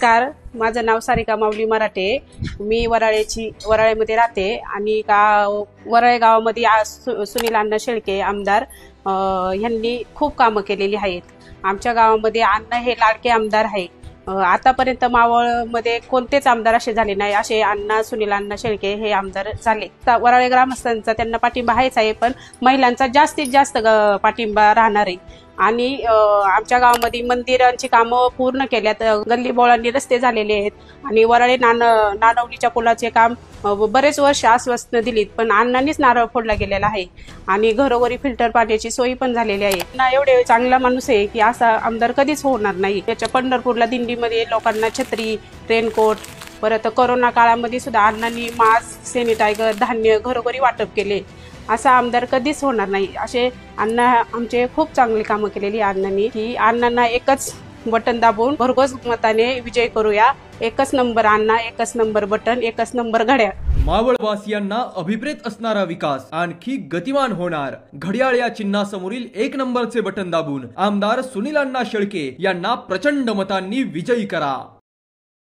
नमस्कार, माझं नाव सारिका माऊली मराठे। मी वराळेमध्ये राहते आणि वराळे गावामध्ये सुनील अण्णा शेळके आमदार यांनी खूप कामं केलेली आहेत। आमच्या गावामध्ये अण्णा हे लाडके आमदार आहे। आतापर्यंत मावळमध्ये कोणतेच आमदार असे झाले नाही, असे सुनील अण्णा शेळके हे आमदार झाले। वराळे ग्रामस्थांचा त्यांना पाठिंबा आहेच आहे, पण महिलांचा जास्तीत जास्त पाठिंबा राहणार आहे। आणि आमच्या गावामध्ये मंदिरांची कामं पूर्ण केल्यात, गल्ली बोळांनी रस्ते झालेले आहेत आणि वराळे नानवलीच्या पुलाचे काम बरेच वर्ष आश्वासनं दिलीत, पण अण्णांनीच नारळ फोडला गेलेला आहे आणि घरोघरी फिल्टर पाण्याची सोयी पण झालेली आहे। ना एवढे चांगला माणूस आहे की असा आमदार कधीच होणार नाही। त्याच्या पंढरपूरला दिंडीमध्ये लोकांना छत्री, रेनकोट, परत कोरोना काळामध्ये सुद्धा अण्णांनी मास्क, सॅनिटायझर, धान्य घरोघरी वाटप केले। असा आमदार कधीच होणार नाही। असे अण्णा आमचे खूप चांगली कामं केलेली अण्णांनी, की अण्णांना एकच बटन दाबून भरघोस मताने विजय करूया। एकच नंबर अण्णा, एकच नंबर बटन, एकच नंबर घड्याळ। मावळवासियांना अभिप्रेत असणारा विकास आणखी गतिमान होणार। घड्याळ या चिन्हासमोरील एक नंबरचे बटन दाबून आमदार सुनील अण्णा शेळके यांना प्रचंड मतांनी विजयी करा।